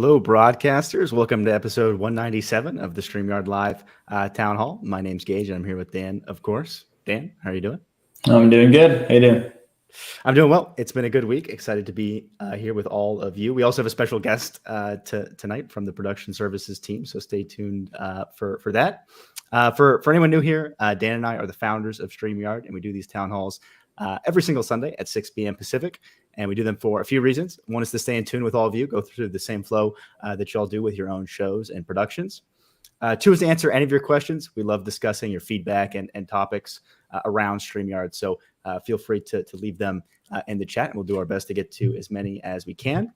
Hello, broadcasters. Welcome to episode 197 of the StreamYard Live Town Hall. My name's Gage, and I'm here with Dan, of course. Dan, how are you doing? I'm doing good. How you doing? I'm doing well. It's been a good week. Excited to be here with all of you. We also have a special guest tonight from the production services team, so stay tuned for that. For anyone new here, Dan and I are the founders of StreamYard, and we do these town halls every single Sunday at 6 p.m. Pacific. And we do them for a few reasons. One is to stay in tune with all of you, go through the same flow that y'all do with your own shows and productions. Two is to answer any of your questions. We love discussing your feedback and topics around StreamYard. So feel free to leave them in the chat, and we'll do our best to get to as many as we can.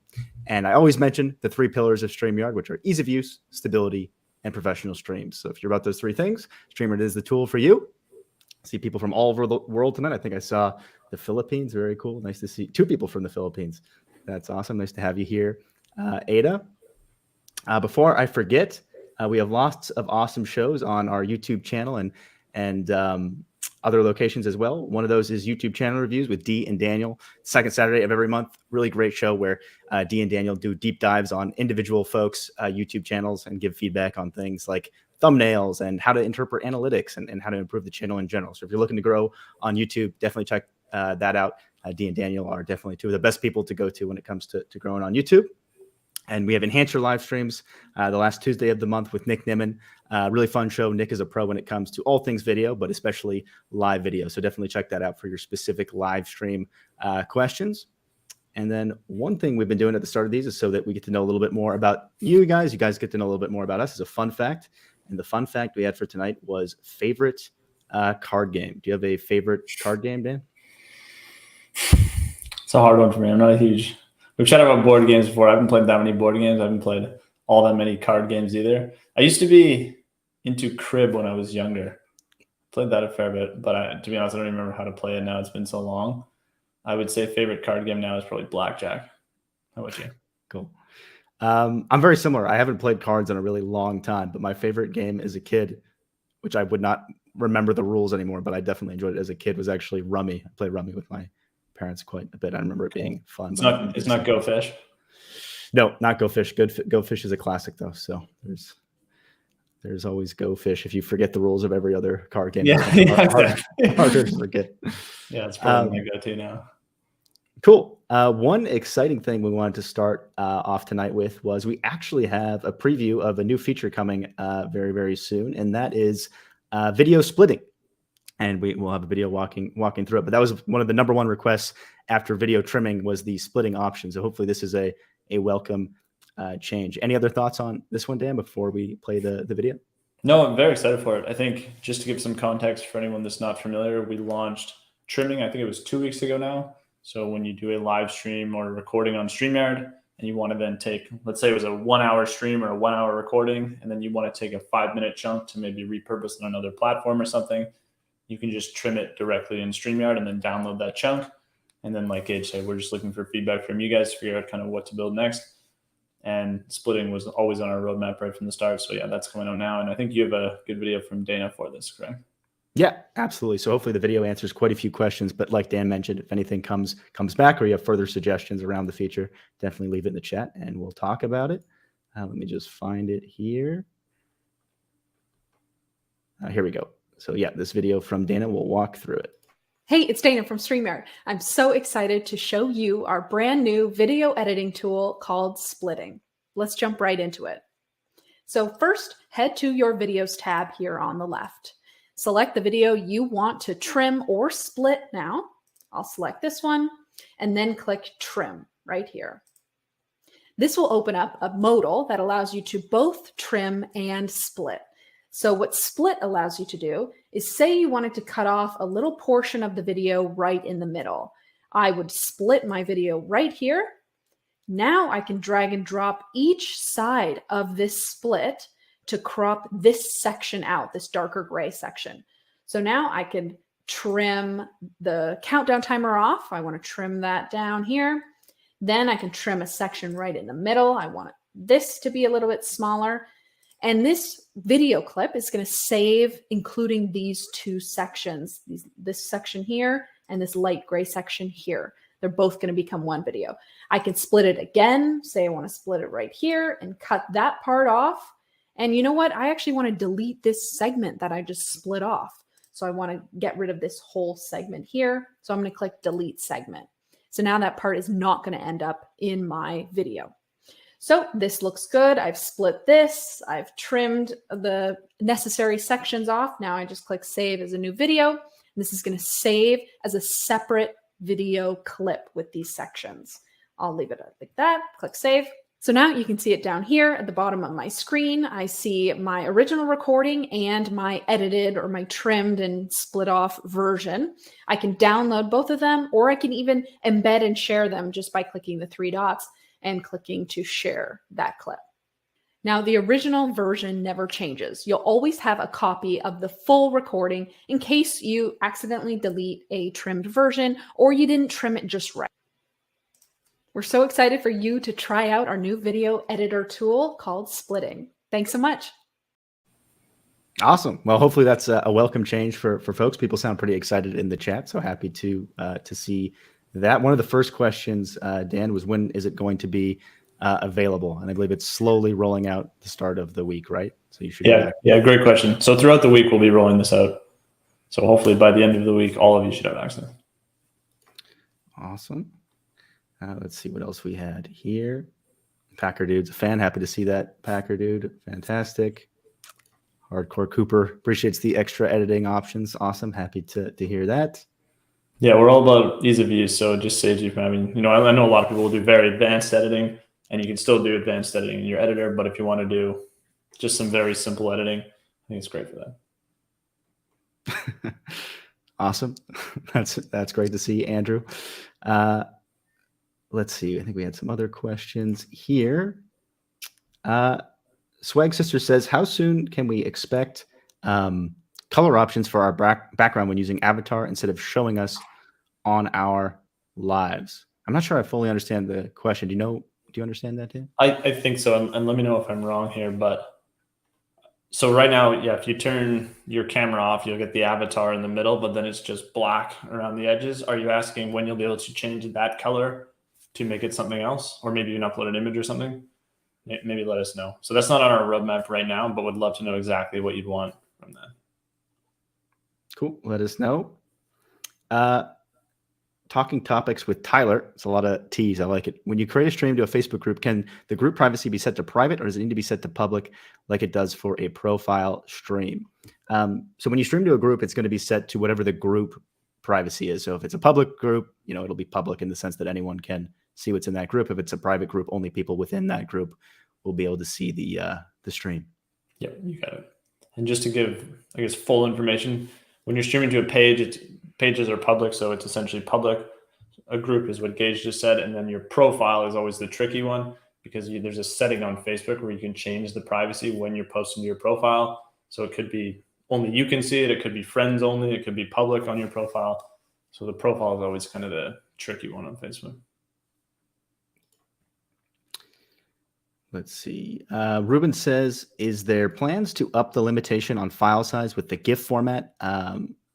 And I always mention the three pillars of StreamYard, which are ease of use, stability, and professional streams. So if you're about those three things, StreamYard is the tool for you. See people from all over the world tonight. I think I saw the Philippines. Very cool. Nice to see two people from the Philippines. That's awesome. Nice to have you here, Ada. Before I forget, we have lots of awesome shows on our YouTube channel and other locations as well. One of those is YouTube channel reviews with Dee and Daniel. Second Saturday of every month. Really great show where Dee and Daniel do deep dives on individual folks' YouTube channels and give feedback on things like thumbnails and how to interpret analytics and how to improve the channel in general. So if you're looking to grow on YouTube, definitely check that out. Dee and Daniel are definitely two of the best people to go to when it comes to growing on YouTube. And we have Enhance Your live streams the last Tuesday of the month with Nick Nimmin. Really fun show. Nick is a pro when it comes to all things video, but especially live video. So definitely check that out for your specific live stream questions. And then one thing we've been doing at the start of these is so that we get to know a little bit more about you guys. You guys get to know a little bit more about us as a fun fact. And the fun fact we had for tonight was favorite card game. Do you have a favorite card game, Dan? It's a hard one for me. I'm not a huge... We've chatted about board games before. I haven't played that many board games. I haven't played all that many card games either. I used to be into Crib when I was younger. Played that a fair bit, but to be honest, I don't even remember how to play it now. It's been so long. I would say favorite card game now is probably Blackjack. How about you? Cool. I'm very similar. I haven't played cards in a really long time, but my favorite game as a kid, which I would not remember the rules anymore, but I definitely enjoyed it as a kid, was actually Rummy. I played Rummy with my parents quite a bit. I remember it being fun. It's not Go Fish. No, not Go Fish. Go Fish is a classic though. So there's always Go Fish. If you forget the rules of every other card game, harder to forget. Yeah, it's probably my go-to now. Cool. One exciting thing we wanted to start off tonight with was we actually have a preview of a new feature coming very, very soon, and that is video splitting. And we'll have a video walking through it. But that was one of the number one requests after video trimming was the splitting option. So hopefully this is a welcome change. Any other thoughts on this one, Dan, before we play the video? No, I'm very excited for it. I think just to give some context for anyone that's not familiar, we launched trimming, I think it was 2 weeks ago now. So when you do a live stream or recording on StreamYard and you want to then take, let's say it was a 1 hour stream or a 1 hour recording, and then you want to take a 5-minute chunk to maybe repurpose on another platform or something, you can just trim it directly in StreamYard and then download that chunk. And then like Gage said, we're just looking for feedback from you guys to figure out kind of what to build next. And splitting was always on our roadmap right from the start. So yeah, that's coming out now. And I think you have a good video from Dana for this, correct? Yeah, absolutely. So hopefully the video answers quite a few questions. But like Dan mentioned, if anything comes back or you have further suggestions around the feature, definitely leave it in the chat and we'll talk about it. Let me just find it here. Here we go. So yeah, this video from Dana, we'll walk through it. Hey, it's Dana from StreamYard. I'm so excited to show you our brand new video editing tool called Splitting. Let's jump right into it. So first, head to your Videos tab here on the left. Select the video you want to trim or split now. I'll select this one and then click Trim right here. This will open up a modal that allows you to both trim and split. So what split allows you to do is say you wanted to cut off a little portion of the video right in the middle. I would split my video right here. Now I can drag and drop each side of this split to crop this section out, this darker gray section. So now I can trim the countdown timer off. I want to trim that down here. Then I can trim a section right in the middle. I want this to be a little bit smaller. And this video clip is going to save including these two sections, this section here and this light gray section here. They're both going to become one video. I can split it again. Say I want to split it right here and cut that part off. And you know what? I actually want to delete this segment that I just split off. So I want to get rid of this whole segment here. So I'm going to click delete segment. So now that part is not going to end up in my video. So this looks good. I've split this. I've trimmed the necessary sections off. Now I just click save as a new video. This is going to save as a separate video clip with these sections. I'll leave it like that. Click save. So now you can see it down here at the bottom of my screen. I see my original recording and my edited or my trimmed and split off version. I can download both of them, or I can even embed and share them just by clicking the 3 dots and clicking to share that clip. Now, the original version never changes. You'll always have a copy of the full recording in case you accidentally delete a trimmed version or you didn't trim it just right. We're so excited for you to try out our new video editor tool called Splitting. Thanks so much. Awesome. Well, hopefully that's a welcome change for folks. People sound pretty excited in the chat, so happy to see that. One of the first questions, Dan, was when is it going to be available? And I believe it's slowly rolling out the start of the week, right? So you should. Yeah, great question. So throughout the week, we'll be rolling this out. So hopefully by the end of the week, all of you should have access. Awesome. Let's see what else we had here. Packer Dude's a fan. Happy to see that, Packer Dude. Fantastic. Hardcore Cooper appreciates the extra editing options. Awesome. Happy to hear that. Yeah, we're all about ease of use, so it just saves you from having, I know a lot of people will do very advanced editing, and you can still do advanced editing in your editor, but if you want to do just some very simple editing, I think it's great for that. Awesome. That's great to see, Andrew. Let's see. I think we had some other questions here. Swag Sister says, how soon can we expect color options for our background when using avatar instead of showing us on our lives? I'm not sure I fully understand the question. Do you understand that, Dan? I think so. And let me know if I'm wrong here, but so right now, yeah, if you turn your camera off, you'll get the avatar in the middle, but then it's just black around the edges. Are you asking when you'll be able to change that color to make it something else? Or maybe you can upload an image or something? Maybe let us know. So that's not on our roadmap right now, but would love to know exactly what you'd want from that. Cool. Let us know. Talking topics with Tyler. It's a lot of T's. I like it. When you create a stream to a Facebook group, can the group privacy be set to private, or does it need to be set to public like it does for a profile stream? So when you stream to a group, it's going to be set to whatever the group privacy is. So if it's a public group, it'll be public in the sense that anyone can see what's in that group. If it's a private group, only people within that group will be able to see the stream. Yep, you got it. And just to give, I guess, full information, when you're streaming to a page, pages are public, so it's essentially public. A group is what Gage just said, and then your profile is always the tricky one because there's a setting on Facebook where you can change the privacy when you're posting to your profile. So it could be only you can see it. It could be friends only. It could be public on your profile. So the profile is always kind of the tricky one on Facebook. Let's see. Ruben says, is there plans to up the limitation on file size with the GIF format?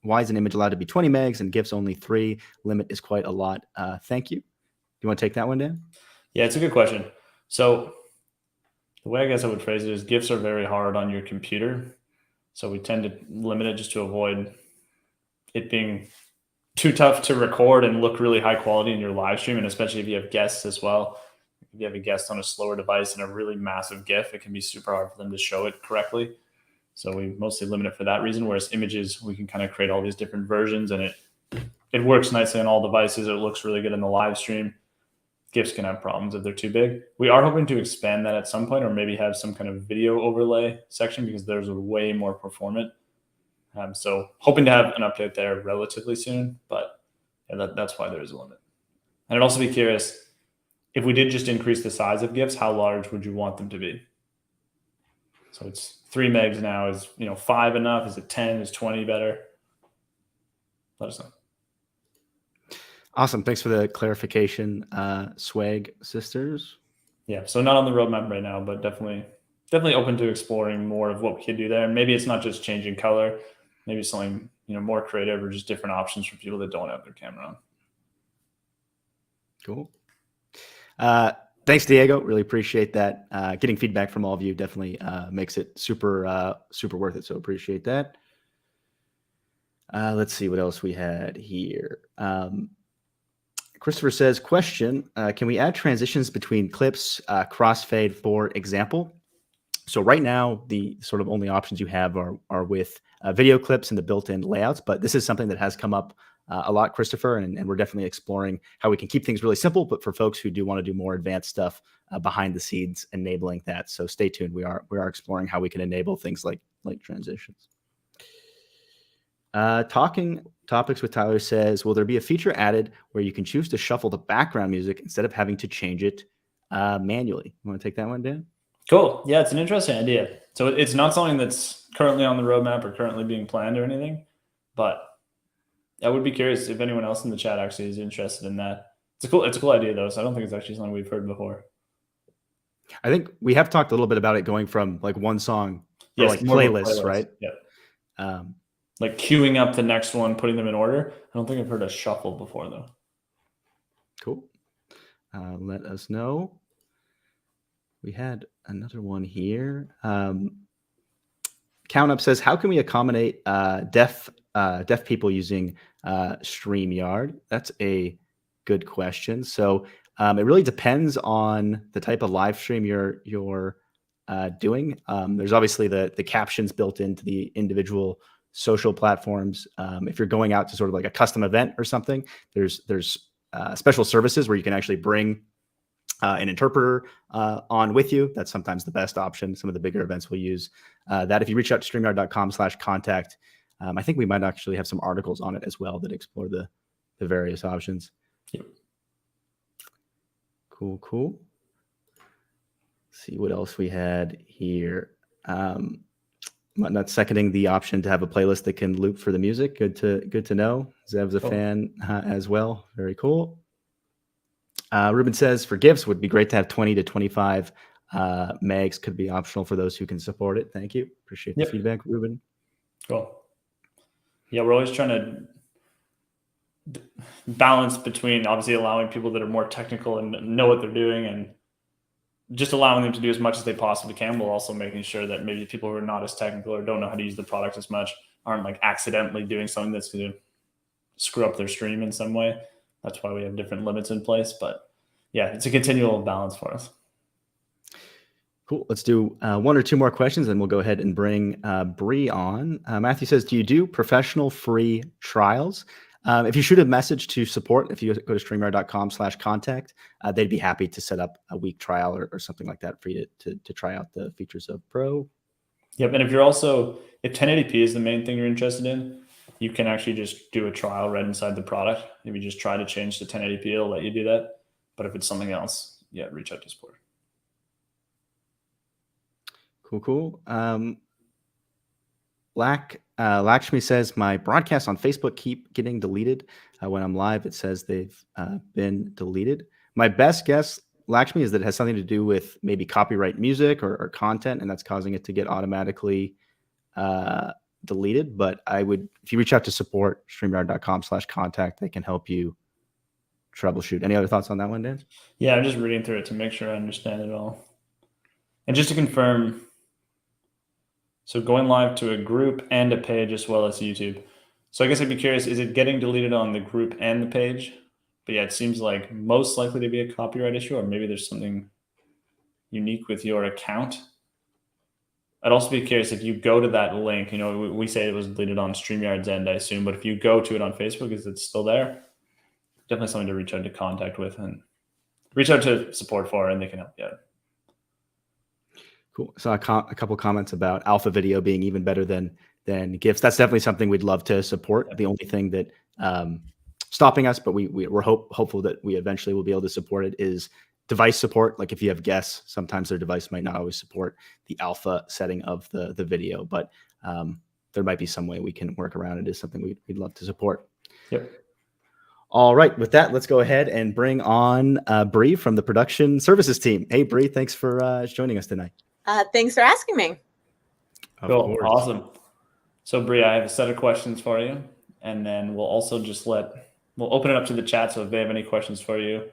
Why is an image allowed to be 20 megs and GIFs only 3? Limit is quite a lot. Thank you. You want to take that one, Dan? Yeah, it's a good question. So the way I guess I would phrase it is GIFs are very hard on your computer. So we tend to limit it just to avoid it being too tough to record and look really high quality in your live stream. And especially if you have guests as well. If you have a guest on a slower device and a really massive GIF, it can be super hard for them to show it correctly. So we mostly limit it for that reason, whereas images, we can kind of create all these different versions and it works nicely on all devices. It looks really good in the live stream. GIFs can have problems if they're too big. We are hoping to expand that at some point, or maybe have some kind of video overlay section because there's a way more performant. So hoping to have an update there relatively soon, but yeah, that's why there is a limit. And I'd also be curious, if we did just increase the size of GIFs, how large would you want them to be? So it's 3 megs now. Is 5 enough? Is it 10? Is 20 better? Let us know. Awesome. Thanks for the clarification, Swag Sisters. Yeah, so not on the roadmap right now, but definitely open to exploring more of what we could do there. And maybe it's not just changing color, maybe something more creative or just different options for people that don't have their camera on. Cool. Thanks, Diego. Really appreciate that. Getting feedback from all of you definitely makes it super worth it. So appreciate that. Let's see what else we had here. Christopher says, question, can we add transitions between clips, crossfade, for example? So right now, the sort of only options you have are with video clips and the built-in layouts, but this is something that has come up a lot, Christopher, and we're definitely exploring how we can keep things really simple, but for folks who do want to do more advanced stuff behind the scenes, enabling that. So stay tuned. We are exploring how we can enable things like transitions. Talking Topics with Tyler says, will there be a feature added where you can choose to shuffle the background music instead of having to change it manually? You want to take that one, Dan? Cool. Yeah, it's an interesting idea. So it's not something that's currently on the roadmap or currently being planned or anything, but I would be curious if anyone else in the chat actually is interested in that. It's a cool idea though. So I don't think it's actually something we've heard before. I think we have talked a little bit about it going from like one song, or Yes, like more of a playlists, playlist. right? Yeah. Like queuing up the next one, putting them in order. I don't think I've heard a shuffle before though. Cool. Let us know. We had another one here. Count Up says, how can we accommodate deaf people using StreamYard? That's a good question. So it really depends on the type of live stream you're doing. There's obviously the captions built into the individual social platforms. If you're going out to sort of like a custom event or something, there's special services where you can actually bring an interpreter on with you. That's sometimes the best option. Some of the bigger events will use that. If you reach out to StreamYard.com/contact, I think we might actually have some articles on it as well that explore the various options. Yep. Cool. Let's see what else we had here. I'm not seconding the option to have a playlist that can loop for the music. Good to know. Zev's a fan as well. Very cool. Ruben says, for GIFs, would be great to have 20 to 25 megs. Could be optional for those who can support it. Thank you. Appreciate the feedback, Ruben. Cool. Yeah, we're always trying to balance between obviously allowing people that are more technical and know what they're doing and just allowing them to do as much as they possibly can, while also making sure that maybe people who are not as technical or don't know how to use the product as much aren't like accidentally doing something that's going to screw up their stream in some way. That's why we have different limits in place. But yeah, it's a continual balance for us. Cool. Let's do one or two more questions, and we'll go ahead and bring Bree on. Matthew says, do you do professional free trials? If you shoot a message to support, if you go to StreamYard.com/contact, they'd be happy to set up a week trial or something like that for you to try out the features of Pro. Yep. And if 1080p is the main thing you're interested in, you can actually just do a trial right inside the product. If you just try to change to 1080p, it'll let you do that. But if it's something else, yeah, reach out to support. Cool. Lakshmi says, my broadcasts on Facebook keep getting deleted. When I'm live, it says they've been deleted. My best guess, Lakshmi, is that it has something to do with maybe copyright music or content, and that's causing it to get automatically deleted. But if you reach out to support, StreamYard.com/contact, they can help you troubleshoot. Any other thoughts on that one, Dan? Yeah, I'm just reading through it to make sure I understand it all. And just to confirm, so going live to a group and a page as well as YouTube. So I guess I'd be curious, is it getting deleted on the group and the page? But yeah, it seems like most likely to be a copyright issue, or maybe there's something unique with your account. I'd also be curious if you go to that link, we say it was deleted on StreamYard's end, I assume, but if you go to it on Facebook, is it still there? Definitely something to reach out to contact with and reach out to support for, and they can help you out. Cool. So a couple comments about alpha video being even better than GIFs. That's definitely something we'd love to support. The only thing that stopping us, but we're hopeful that we eventually will be able to support it, is device support. Like if you have guests, sometimes their device might not always support the alpha setting of the video, but there might be some way we can work around it. Is something we'd love to support. Yep. All right. With that, let's go ahead and bring on Bree from the production services team. Hey, Bree, thanks for joining us tonight. Thanks for asking me. Cool. Awesome. So Bree, I have a set of questions for you, and then we'll also we'll open it up to the chat. So if they have any questions for you,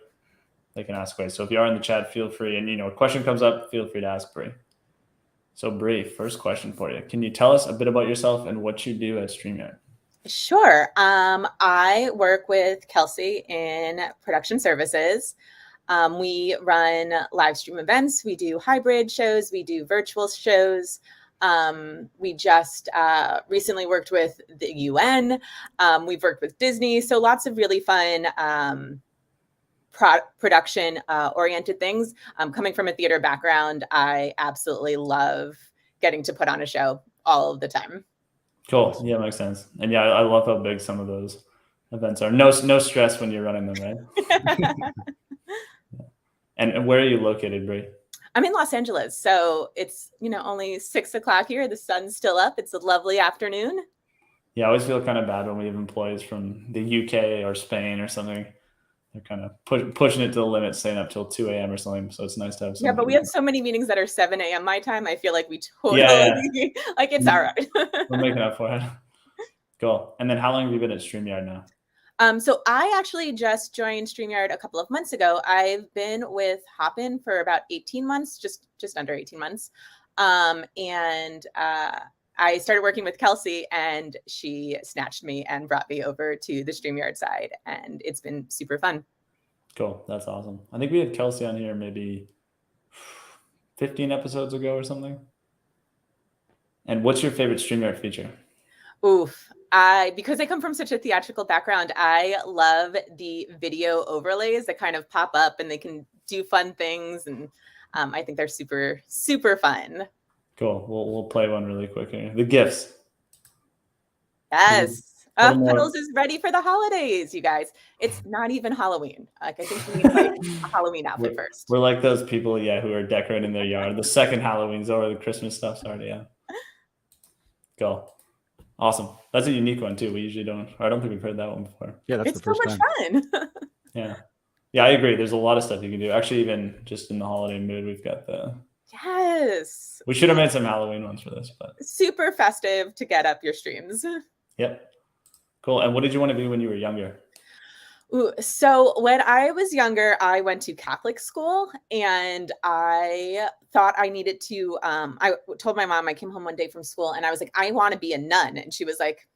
they can ask away. So if you are in the chat, feel free. And, a question comes up, feel free to ask Bree. So Bree, first question for you. Can you tell us a bit about yourself and what you do at StreamYard? Sure. I work with Kelsey in production services. We run live stream events. We do hybrid shows. We do virtual shows. We just recently worked with the UN. We've worked with Disney. So lots of really fun production oriented things. Coming from a theater background, I absolutely love getting to put on a show all of the time. Cool. Yeah, makes sense. And yeah, I love how big some of those events are. No stress when you're running them, right? And where are you located, Bree? I'm in Los Angeles. So it's, only 6 o'clock here. The sun's still up. It's a lovely afternoon. Yeah, I always feel kind of bad when we have employees from the UK or Spain or something. They're kind of pushing it to the limit, staying up till 2 a.m. or something. So it's nice to have some. Yeah, but we have so many meetings that are 7 a.m. my time. I feel like we totally, like it's all right. We're making up for it. Cool. And then how long have you been at StreamYard now? So I actually just joined StreamYard a couple of months ago. I've been with Hopin for about 18 months, just under 18 months. And I started working with Kelsey, and she snatched me and brought me over to the StreamYard side, and it's been super fun. Cool. That's awesome. I think we had Kelsey on here maybe 15 episodes ago or something. And what's your favorite StreamYard feature? Oof. Because I come from such a theatrical background, I love the video overlays that kind of pop up and they can do fun things. And I think they're super, super fun. Cool. We'll play one really quick here. The GIFs. Yes. Puddles is ready for the holidays, you guys. It's not even Halloween. Like, I think we need like a Halloween outfit first. We're like those people, who are decorating their yard. The second Halloween's over, the Christmas stuff's already out. Cool. Awesome. That's a unique one too. We usually don't. I don't think we've heard that one before. Yeah, that's it's the first so much fun. Yeah, I agree. There's a lot of stuff you can do. Actually, even just in the holiday mood, we've got the. Yes. We should have made some Halloween ones for this, but super festive to get up your streams. Yep. Cool. And what did you want to be when you were younger? Ooh, so when I was younger, I went to Catholic school, and I thought I needed to, I told my mom, I came home one day from school and I was like, I want to be a nun. And she was like,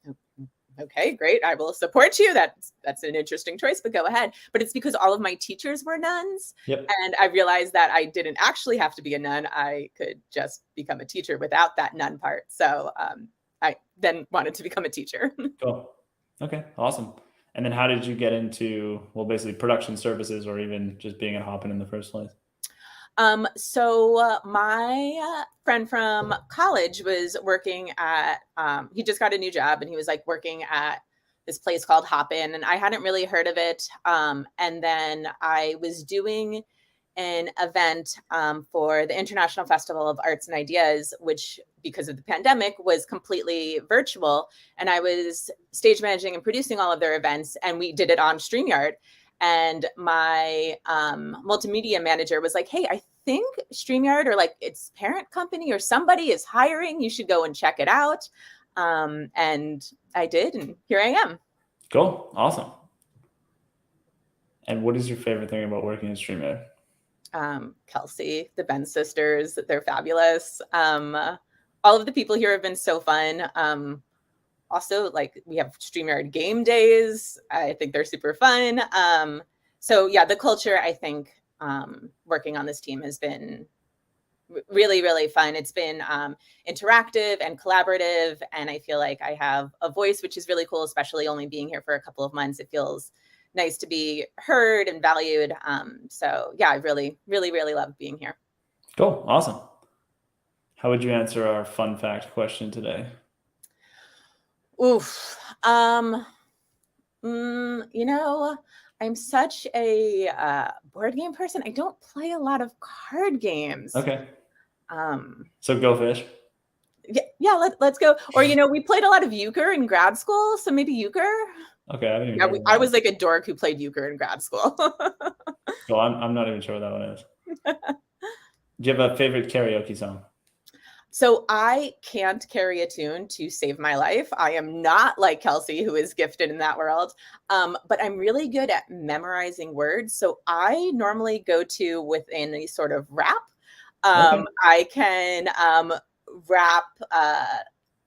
okay, great. I will support you. That's an interesting choice, but go ahead. But it's because all of my teachers were nuns. Yep. And I realized that I didn't actually have to be a nun. I could just become a teacher without that nun part. So I then wanted to become a teacher. Cool. Okay. Awesome. And then how did you get into, basically production services or even just being at Hopin in the first place? So my friend from college was working at, he just got a new job and he was like working at this place called Hopin, and I hadn't really heard of it. And then I was doing an event for the International Festival of Arts and Ideas, which because of the pandemic was completely virtual. And I was stage managing and producing all of their events, and we did it on StreamYard. And my multimedia manager was like, hey, I think StreamYard or like its parent company or somebody is hiring. You should go and check it out. And I did, and here I am. Cool. Awesome. And what is your favorite thing about working at StreamYard? Kelsey, the Ben sisters, they're fabulous. All of the people here have been so fun. Also, like, we have StreamYard game days. I think they're super fun. So yeah, the culture, I think, working on this team has been really, really fun. It's been interactive and collaborative. And I feel like I have a voice, which is really cool, especially only being here for a couple of months. It feels nice to be heard and valued. So yeah, I really, really, really love being here. Cool. Awesome. How would you answer our fun fact question today? Oof. I'm such a board game person. I don't play a lot of card games. Okay. So go fish. Yeah, let's go. Or, we played a lot of euchre in grad school. So maybe euchre. Okay. I was like a dork who played euchre in grad school. Well, I'm not even sure what that one is. Do you have a favorite karaoke song? So I can't carry a tune to save my life. I am not like Kelsey, who is gifted in that world. But I'm really good at memorizing words. So I normally go to within a sort of rap. I can rap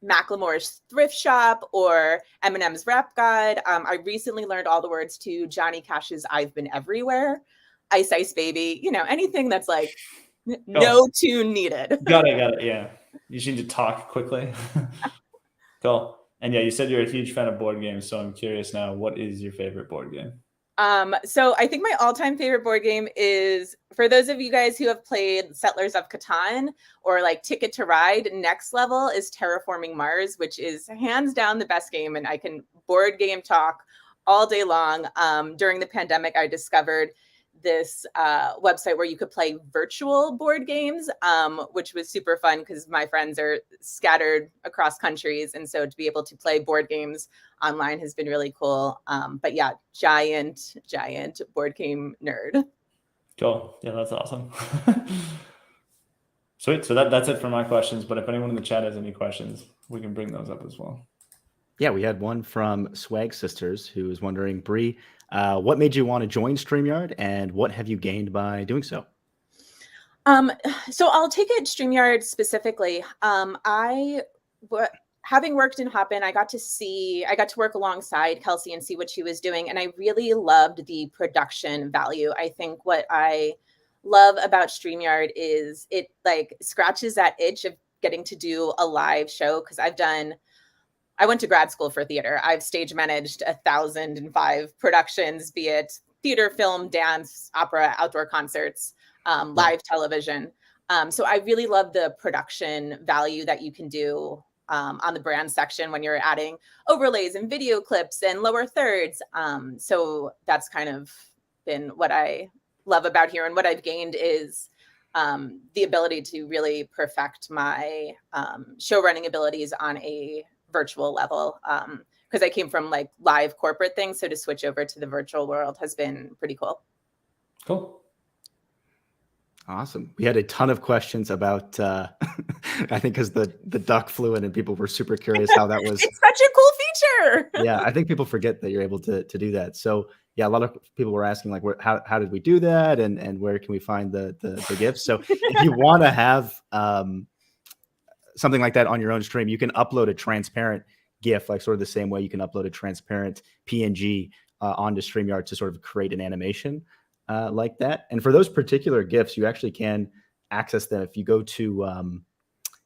Macklemore's Thrift Shop or Eminem's Rap God. I recently learned all the words to Johnny Cash's I've Been Everywhere, Ice Ice Baby, anything that's like no tune needed. Got it. Yeah. You just need to talk quickly. Cool. And yeah, you said you're a huge fan of board games. So I'm curious now, what is your favorite board game? So I think my all-time favorite board game is, for those of you guys who have played Settlers of Catan or like Ticket to Ride, next level is Terraforming Mars, which is hands down the best game. And I can board game talk all day long. During the pandemic, I discovered this website where you could play virtual board games, which was super fun because my friends are scattered across countries. And so to be able to play board games online has been really cool. But yeah, giant board game nerd. Cool. Yeah, that's awesome. Sweet. So that's it for my questions. But if anyone in the chat has any questions, we can bring those up as well. Yeah, we had one from Swag Sisters who was wondering, Bree, what made you want to join StreamYard and what have you gained by doing so? So I'll take it StreamYard specifically. Having worked in Hopin, I got to work alongside Kelsey and see what she was doing. And I really loved the production value. I think what I love about StreamYard is it like scratches that itch of getting to do a live show. Cause I went to grad school for theater. I've stage managed 1,005 productions, be it theater, film, dance, opera, outdoor concerts, live television. So I really love the production value that you can do on the brand section when you're adding overlays and video clips and lower thirds. So that's kind of been what I love about here. And what I've gained is the ability to really perfect my show running abilities on a virtual level, because I came from like live corporate things. So to switch over to the virtual world has been pretty cool. Cool. Awesome. We had a ton of questions about, I think because the duck flew in and people were super curious how that was. It's such a cool feature. Yeah, I think people forget that you're able to do that. So yeah, a lot of people were asking like, how did we do that? And where can we find the gifts? So if you want to have something like that on your own stream, you can upload a transparent GIF, like sort of the same way you can upload a transparent PNG onto StreamYard to sort of create an animation like that. And for those particular GIFs, you actually can access them if you go to,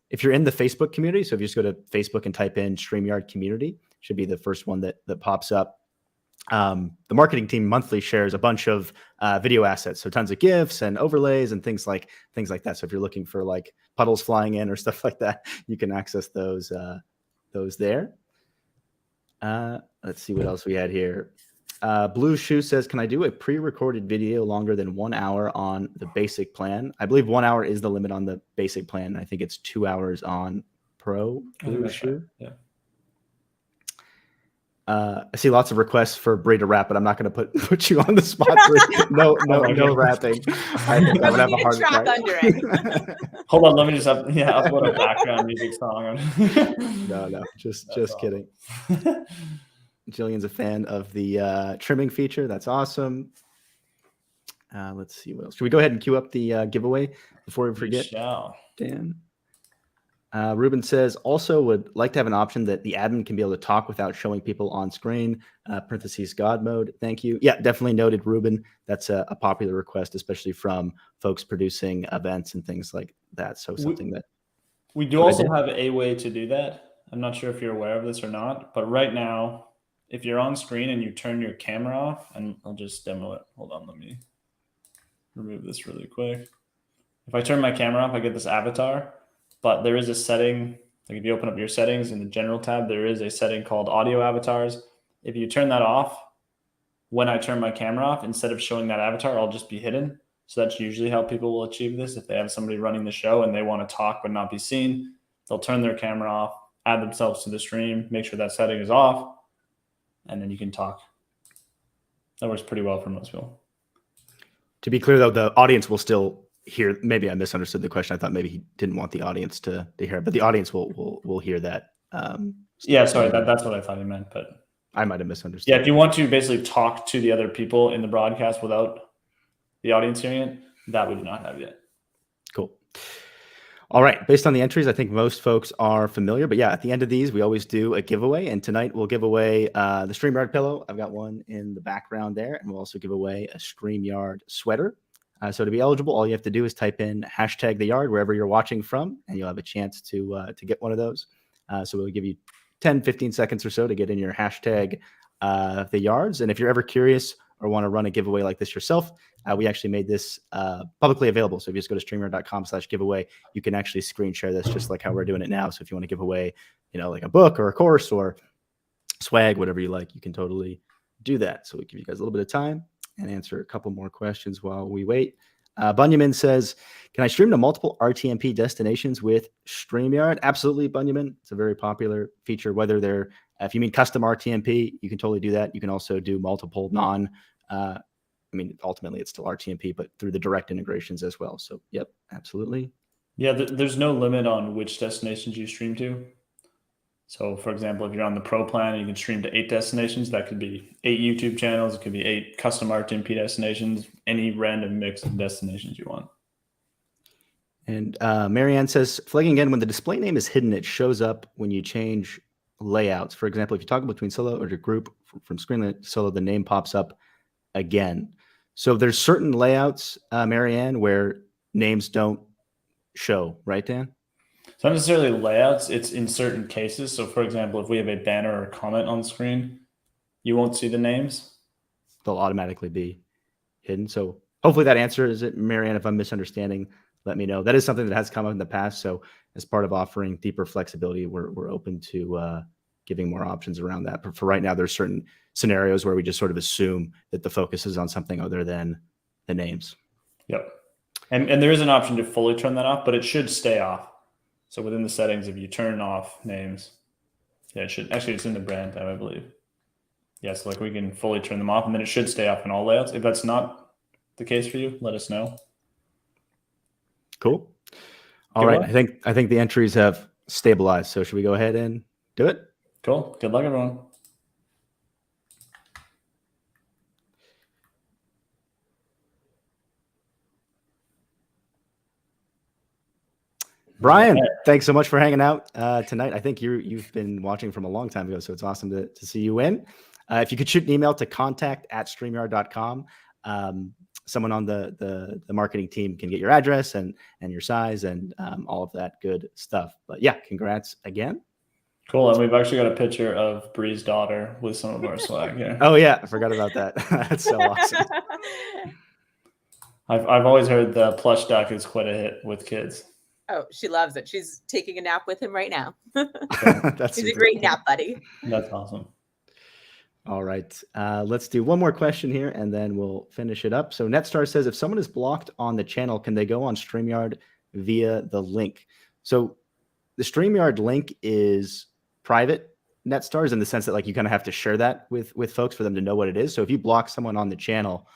if you're in the Facebook community. So if you just go to Facebook and type in StreamYard community, should be the first one that pops up. The marketing team monthly shares a bunch of video assets, so tons of GIFs and overlays and things like that. So if you're looking for like puddles flying in or stuff like that, you can access those there. Let's see what else we had here. Blue Shoe says, can I do a pre-recorded video longer than 1 hour on the basic plan? I believe 1 hour is the limit on the basic plan. I think it's 2 hours on Pro. Blue Shoe. Right. Yeah. I see lots of requests for Bree to rap, but I'm not going to put you on the spot. No rapping. I think I would have a hard time. Hold on, let me just upload a background music song. No, just kidding. Jillian's a fan of the trimming feature. That's awesome. Let's see what else. Should we go ahead and queue up the giveaway before we forget? Dan. Ruben says, also would like to have an option that the admin can be able to talk without showing people on screen, parentheses God mode. Thank you. Yeah, definitely noted, Ruben. That's a popular request, especially from folks producing events and things like that. So something that we do also have a way to do that. I'm not sure if you're aware of this or not, but right now, if you're on screen and you turn your camera off, and I'll just demo it. Hold on, let me remove this really quick. If I turn my camera off, I get this avatar. But there is a setting, like if you open up your settings in the general tab, there is a setting called audio avatars. If you turn that off, when I turn my camera off, instead of showing that avatar, I'll just be hidden. So that's usually how people will achieve this. If they have somebody running the show and they want to talk but not be seen, they'll turn their camera off, add themselves to the stream, make sure that setting is off, and then you can talk. That works pretty well for most people. To be clear, though, the audience will still hear. Maybe I misunderstood the question. I thought maybe he didn't want the audience to hear it, but the audience will hear that. Yeah, sorry, that's what I thought he meant, but I might have misunderstood. Yeah, if you want to basically talk to the other people in the broadcast without the audience hearing it, that we do not have yet. Cool. All right. Based on the entries, I think most folks are familiar. But yeah, at the end of these, we always do a giveaway. And tonight we'll give away the StreamYard pillow. I've got one in the background there. And we'll also give away a StreamYard sweater. So to be eligible, all you have to do is type in #TheYard wherever you're watching from, and you'll have a chance to get one of those. So we'll give you 10, 15 seconds or so to get in your #TheYards. And if you're ever curious or want to run a giveaway like this yourself, we actually made this publicly available. So if you just go to StreamYard.com/giveaway, you can actually screen share this just like how we're doing it now. So if you want to give away, like a book or a course or swag, whatever you like, you can totally do that. So we'll give you guys a little bit of time and answer a couple more questions while we wait. Bunyamin says, can I stream to multiple RTMP destinations with StreamYard? Absolutely, Bunyamin. It's a very popular feature, whether they're, if you mean custom RTMP, you can totally do that. You can also do multiple ultimately it's still RTMP, but through the direct integrations as well. So, yep, absolutely. Yeah, there's no limit on which destinations you stream to. So, for example, if you're on the Pro plan, you can stream to 8 destinations. That could be 8 YouTube channels. It could be 8 custom RTMP destinations, any random mix of destinations you want. And Marianne says, flagging again, when the display name is hidden, it shows up when you change layouts. For example, if you toggle between solo or your group from screen to solo, the name pops up again. So there's certain layouts, Marianne, where names don't show, right, Dan? It's not necessarily layouts, it's in certain cases. So for example, if we have a banner or a comment on the screen, you won't see the names. They'll automatically be hidden. So hopefully that answers it, Marianne. If I'm misunderstanding, let me know. That is something that has come up in the past. So as part of offering deeper flexibility, we're open to giving more options around that. But for right now, there's certain scenarios where we just sort of assume that the focus is on something other than the names. Yep. And there is an option to fully turn that off, but it should stay off. So within the settings, if you turn off names, yeah, it should actually, it's in the brand tab, I believe. Yeah, so like we can fully turn them off, and then it should stay off in all layouts. If that's not the case for you, let us know. Cool. All right. I think the entries have stabilized. So should we go ahead and do it? Cool. Good luck, everyone. Brian, thanks so much for hanging out tonight. I think you've been watching from a long time ago, so it's awesome to see you in. If you could shoot an email to contact@streamyard.com, someone on the marketing team can get your address and your size and all of that good stuff. But yeah, congrats again. Cool. And we've actually got a picture of Bree's daughter with some of our swag here. Oh yeah, I forgot about that. That's so awesome. I've always heard the plush duck is quite a hit with kids. Oh, she loves it. She's taking a nap with him right now. That's He's a great cool. nap buddy. That's awesome. All right. Let's do one more question here and then we'll finish it up. So Netstar says, if someone is blocked on the channel, can they go on StreamYard via the link? So the StreamYard link is private, Netstars, in the sense that like you kind of have to share that with folks for them to know what it is. So if you block someone on the channel,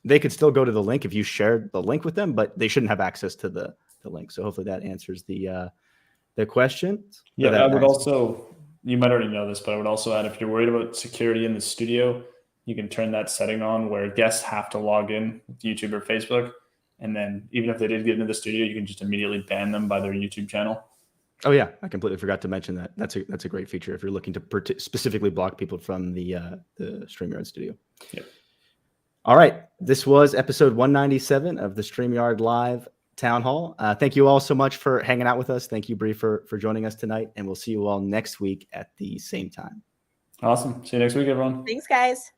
they could still go to the link if you shared the link with them, but they shouldn't have access to the link. So hopefully that answers the question. Yeah, I would also, you might already know this, but I would also add, if you're worried about security in the studio, you can turn that setting on where guests have to log in with YouTube or Facebook. And then even if they did get into the studio, you can just immediately ban them by their YouTube channel. Oh yeah, I completely forgot to mention that. That's a great feature if you're looking to specifically block people from the StreamYard studio. Yep. All right, this was episode 197 of the StreamYard Live Town Hall. Thank you all so much for hanging out with us. Thank you, Bree, for joining us tonight, and we'll see you all next week at the same time. Awesome. See you next week, everyone. Thanks, guys.